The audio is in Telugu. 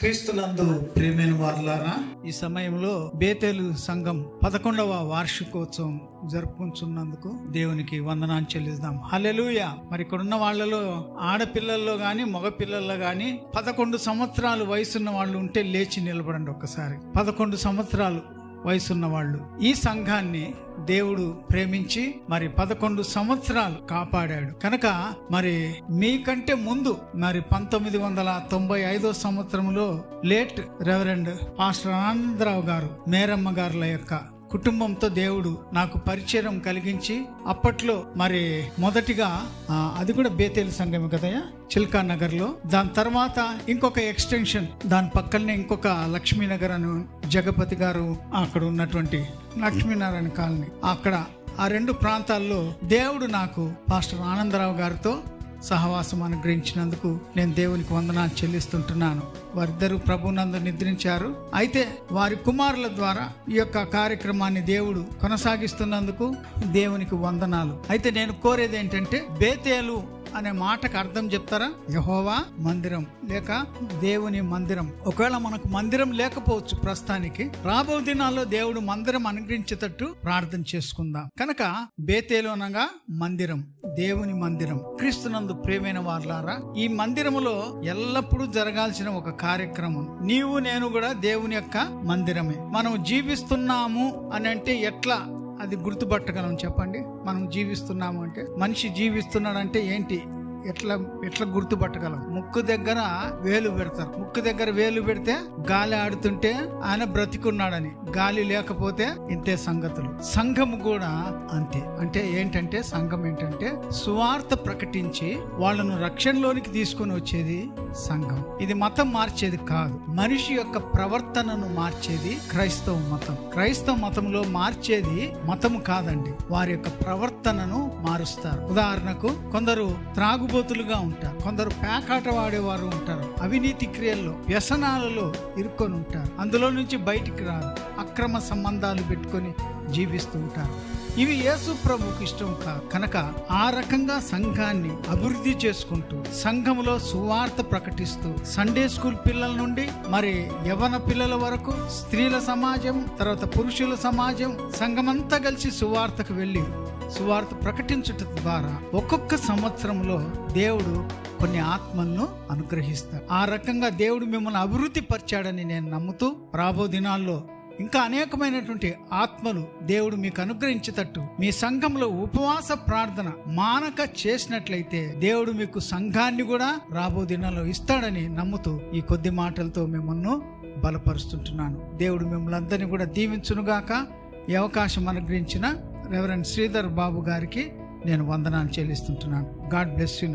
క్రీస్తునందు ప్రియమైన వారులారా, ఈ సమయంలో బేతేలు సంఘం 11వ వార్షికోత్సవం జరుపుకుంటున్నందుకు దేవునికి వందనాలు చెల్లిద్దాం. హల్లెలూయా. మరి ఇక్కడ ఉన్న వాళ్ళలో ఆడపిల్లల్లో గాని మగ పిల్లల్లో గాని 11 సంవత్సరాలు వయసున్న వాళ్ళు ఉంటే లేచి నిలబడండి ఒక్కసారి. 11 సంవత్సరాలు వయసున్న వాళ్ళు. ఈ సంఘాన్ని దేవుడు ప్రేమించి మరి 11 సంవత్సరాలు కాపాడాడు కనుక మరి మీకంటే ముందు మరి 1995 సంవత్సరంలో లేట్ రెవరెండ్ పాస్టర్ ఆనందరావు గారు, మేరమ్మ గారుల యొక్క కుటుంబంతో దేవుడు నాకు పరిచయం కలిగించి అప్పట్లో మరి మొదటిగా అది కూడా బేతేలు సంఘమే కదయ్యా, చిల్కా నగర్ లో. దాని తర్వాత ఇంకొక ఎక్స్టెన్షన్ దాని పక్కనే ఇంకొక లక్ష్మీనగర్ అని జగపతి గారు అక్కడ ఉన్నటువంటి లక్ష్మీనారాయణ కాలనీ, అక్కడ ఆ 2 ప్రాంతాల్లో దేవుడు నాకు పాస్టర్ ఆనందరావు గారితో సహవాసం అనుగ్రహించినందుకు నేను దేవునికి వందనాలు చెల్లిస్తుంటున్నాను. వారిద్దరూ ప్రభునందు నిద్రించారు. అయితే వారి కుమారుల ద్వారా ఈ యొక్క కార్యక్రమాన్ని దేవుడు కొనసాగిస్తున్నందుకు దేవునికి వందనాలు. అయితే నేను కోరేది ఏంటంటే, బేతేలు అనే మాటకు అర్థం చెప్తారా? యెహోవా మందిరం లేక దేవుని మందిరం. ఒకవేళ మనకు మందిరం లేకపోవచ్చు ప్రస్తుతానికి, రాబో దినాల్లో దేవుడు మందిరం అనుగ్రహించేటట్టు ప్రార్థన చేసుకుందాం. కనుక బేతేలు అనగా మందిరం, దేవుని మందిరం. క్రీస్తునందు ప్రియమైన వారులారా, ఈ మందిరములో ఎల్లప్పుడూ జరగాల్సిన ఒక కార్యక్రమం. నీవు నేను కూడా దేవుని యొక్క మందిరమే. మనం జీవిస్తున్నాము అని అంటే ఎట్లా అది గుర్తుపట్టగలం చెప్పండి? మనం జీవిస్తున్నాము అంటే, మనిషి జీవిస్తున్నాడంటే ఏంటి, ఎట్లా గుర్తుపట్టగలం? ముక్కు దగ్గర వేలు పెడతారు. ముక్కు దగ్గర వేలు పెడితే గాలి ఆడుతుంటే ఆయన బ్రతికున్నాడని, గాలి లేకపోతే ఇంతే సంగతులు. సంఘం కూడా అంతే. అంటే ఏంటంటే, సంఘం ఏంటంటే సువార్త ప్రకటించి వాళ్ళను రక్షణలోనికి తీసుకొని వచ్చేది సంఘం. ఇది మతం మార్చేది కాదు, మనిషి యొక్క ప్రవర్తనను మార్చేది క్రైస్తవ మతం. క్రైస్తవ మతంలో మార్చేది మతము కాదండి, వారి యొక్క ప్రవర్తనను మారుస్తారు. ఉదాహరణకు కొందరు త్రాగుబోతులుగా ఉంటారు, కొందరు పేకాట వాడేవారు ఉంటారు, అవినీతి క్రియల్లో వ్యసనాలలో ఇరుక్కొని ఉంటారు, అందులో నుంచి బయటికి రారు, అక్రమ సంబంధాలు పెట్టుకొని జీవిస్తూ ఉంటారు. ఇవి యేసు ప్రభువుకి ఇష్టం కాదు. కనుక ఆ రకంగా సంఘాన్ని అభివృద్ధి చేసుకుంటూ, సంఘంలో సువార్త ప్రకటిస్తూ, సండే స్కూల్ పిల్లల నుండి మరి యవన పిల్లల వరకు, స్త్రీల సమాజం, తర్వాత పురుషుల సమాజం, సంఘమంతా కలిసి సువార్తకు వెళ్ళి సువార్త ప్రకటించటం ద్వారా ఒక్కొక్క సంవత్సరంలో దేవుడు కొన్ని ఆత్మలను అనుగ్రహిస్తాడు. ఆ రకంగా దేవుడు మిమ్మల్ని అభివృద్ధి పరిచాడని నేను నమ్ముతూ, రాబో దినాల్లో ఇంకా అనేకమైనటువంటి ఆత్మలు దేవుడు మీకు అనుగ్రహించేటట్టు మీ సంఘంలో ఉపవాస ప్రార్థన మానక చేసినట్లయితే దేవుడు మీకు సంఘాన్ని కూడా రాబో దినాల్లో ఇస్తాడని నమ్ముతూ ఈ కొద్ది మాటలతో మిమ్మల్ని బలపరుస్తుంటున్నాను. దేవుడు మిమ్మల్ని అందరినీ కూడా దీవించునుగాక. ఈ అవకాశం అనుగ్రహించిన రెవరెండ్ శ్రీధర్ బాబు గారికి నేను వందనాలు చెల్లిస్తుంటున్నాను. God bless you.